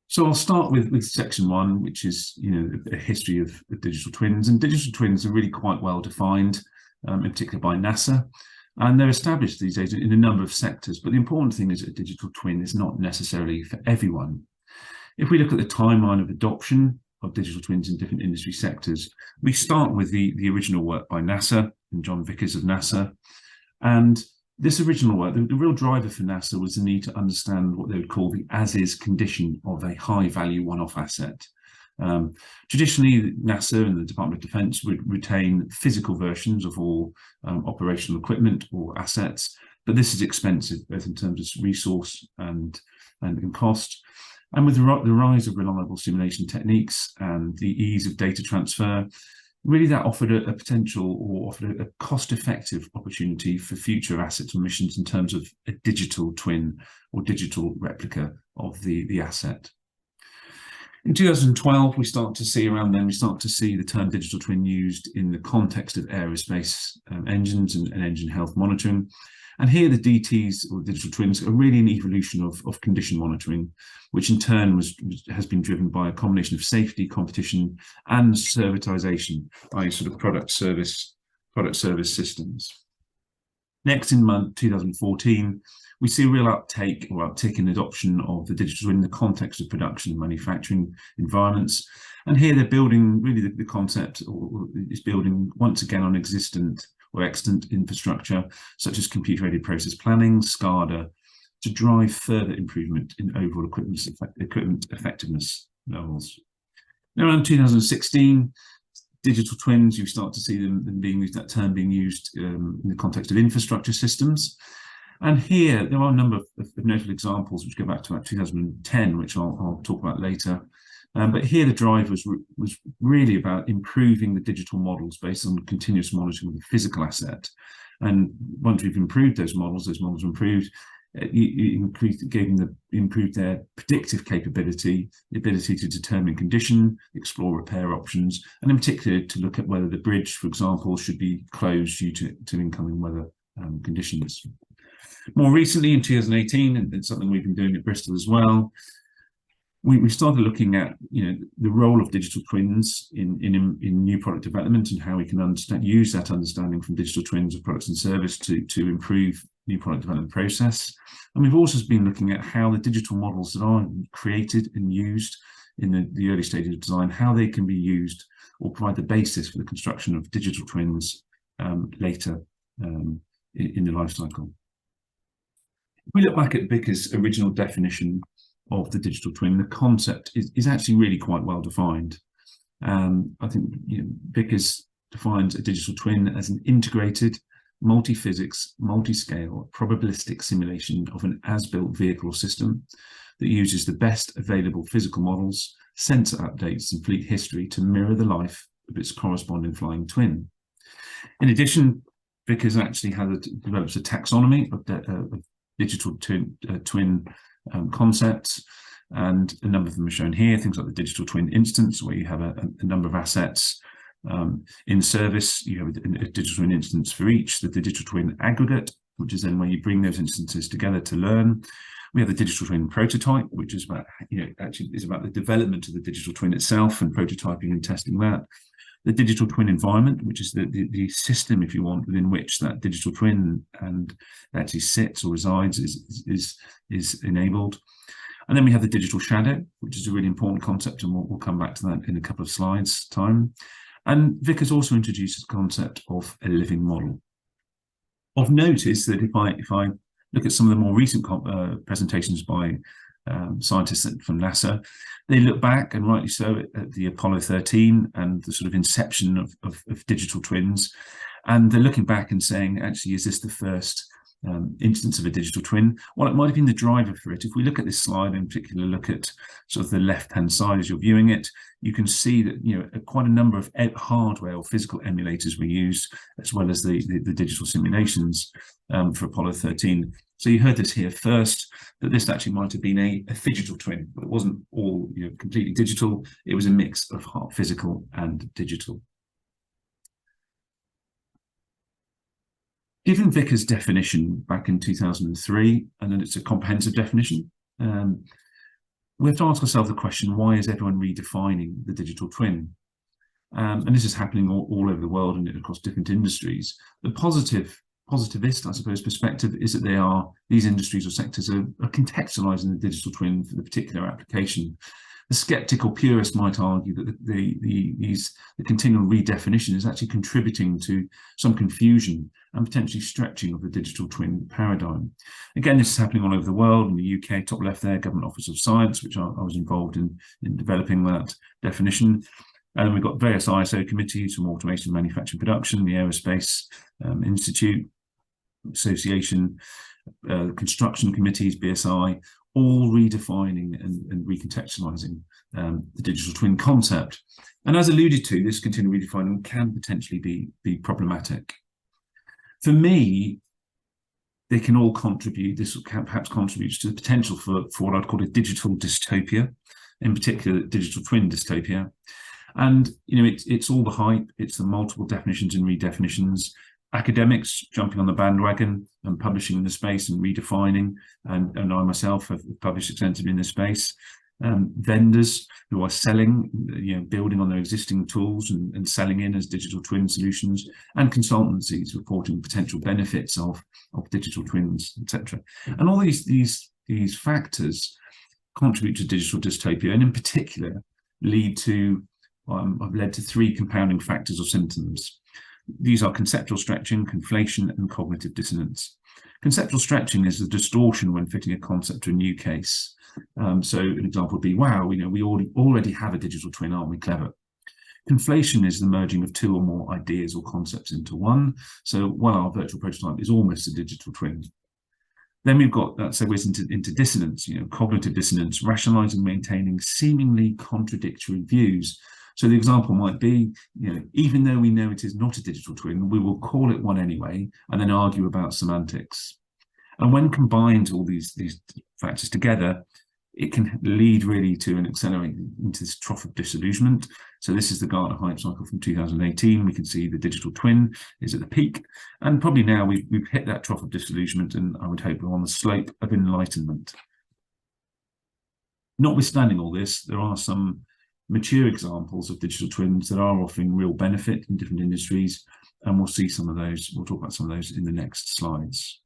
So I'll start with section one, which is a history of digital twins. And digital twins are really quite well defined, in particular by NASA. And they're established these days in a number of sectors. But the important thing is that a digital twin is not necessarily for everyone. If we look at the timeline of adoption of digital twins in different industry sectors, we start with the original work by NASA and John Vickers of NASA. And this original work, the real driver for NASA was the need to understand what they would call the as-is condition of a high-value one-off asset. Traditionally, NASA and the Department of Defense would retain physical versions of all operational equipment or assets, but this is expensive, both in terms of resource and in cost. And with the rise of reliable simulation techniques and the ease of data transfer, really that offered a potential or offered a cost-effective opportunity for future assets or missions in terms of a digital twin or digital replica of the asset. In 2012, we start to see the term digital twin used in the context of aerospace engines and engine health monitoring. And here the DTs, or digital twins, are really an evolution of condition monitoring, which in turn has been driven by a combination of safety, competition, and servitization, i.e. sort of product service systems. Next, in 2014, we see a real uptick in adoption of the digital twin in the context of production and manufacturing environments. And here they're building really the concept, or is building once again on existent or extant infrastructure, such as computer-aided process planning, SCADA, to drive further improvement in overall equipment effectiveness levels. Now, around 2016, digital twins, you start to see that term being used in the context of infrastructure systems. And here, there are a number of notable examples which go back to about 2010, which I'll talk about later. But here the drive was really about improving the digital models based on continuous monitoring of the physical asset. And once we've improved those models improved, improved their predictive capability, the ability to determine condition, explore repair options, and in particular to look at whether the bridge, for example, should be closed due to incoming weather conditions. More recently, in 2018, and it's something we've been doing at Bristol as well, we started looking at the role of digital twins in new product development and how we can use that understanding from digital twins of products and service to improve new product development process. And we've also been looking at how the digital models that are created and used in the early stages of design, how they can be used or provide the basis for the construction of digital twins later in the life cycle. If we look back at Vickers' original definition of the digital twin, the concept is actually really quite well defined. I think Vickers defines a digital twin as an integrated, multi-physics, multi-scale, probabilistic simulation of an as-built vehicle or system that uses the best available physical models, sensor updates, and fleet history to mirror the life of its corresponding flying twin. In addition, Vickers actually develops a taxonomy of digital twin concepts, and a number of them are shown here. Things like the digital twin instance, where you have a number of assets in service. You have a digital twin instance for each. The digital twin aggregate, which is then where you bring those instances together to learn. We have the digital twin prototype, which is about actually is about the development of the digital twin itself and prototyping and testing that. The digital twin environment, which is the system, if you want, within which that digital twin and actually sits or resides, is enabled. And then we have the digital shadow, which is a really important concept, and we'll come back to that in a couple of slides' time. And Vickers also introduces the concept of a living model. Of note is that if I look at some of the more recent presentations by scientists from NASA, they look back, and rightly so, at the Apollo 13 and the sort of inception of digital twins. And they're looking back and saying, actually, is this the first instance of a digital twin? Well, it might have been the driver for it. If we look at this slide, in particular, look at sort of the left-hand side as you're viewing it, you can see that quite a number of hardware or physical emulators were used, as well as the digital simulations for Apollo 13. So you heard this here first, that this actually might have been a phygital twin, but it wasn't all completely digital. It was a mix of physical and digital. Given Vickers' definition back in 2003, and then it's a comprehensive definition, we have to ask ourselves the question, why is everyone redefining the digital twin? And this is happening all over the world and across different industries. The positivist, I suppose, perspective is that these industries or sectors are contextualizing the digital twin for the particular application. The skeptical purist might argue that the continual redefinition is actually contributing to some confusion and potentially stretching of the digital twin paradigm. Again, this is happening all over the world. In the UK, top left there, Government Office of Science, which I was involved in developing that definition. And we've got various ISO committees from automation, manufacturing, production, the Aerospace Institute, Association, construction committees, BSI, all redefining and recontextualizing the digital twin concept. And as alluded to, this continued redefining can potentially be problematic. For me, they can all contribute, this perhaps contributes to the potential for what I'd call a digital dystopia, in particular digital twin dystopia. And it's all the hype, it's the multiple definitions and redefinitions, academics jumping on the bandwagon and publishing in the space and redefining, and I myself have published extensively in this space. Vendors who are selling, building on their existing tools and selling in as digital twin solutions, and consultancies reporting potential benefits of digital twins, etc. And all these factors contribute to digital dystopia, and in particular lead to I've led to three compounding factors or symptoms. These are conceptual stretching, conflation, and cognitive dissonance. Conceptual stretching is the distortion when fitting a concept to a new case. So an example would be, wow, we already have a digital twin, aren't we clever? Conflation is the merging of two or more ideas or concepts into one. So while our virtual prototype is almost a digital twin. Then we've got that segues into dissonance, cognitive dissonance, rationalizing, maintaining seemingly contradictory views. So the example might be, even though we know it is not a digital twin, we will call it one anyway, and then argue about semantics. And when combined, all these factors together, it can lead really to an accelerating into this trough of disillusionment. So this is the Gartner hype cycle from 2018. We can see the digital twin is at the peak, and probably now we've hit that trough of disillusionment, and I would hope we're on the slope of enlightenment. Notwithstanding all this, there are some mature examples of digital twins that are offering real benefit in different industries, and we'll see some of those. We'll talk about some of those in the next slides.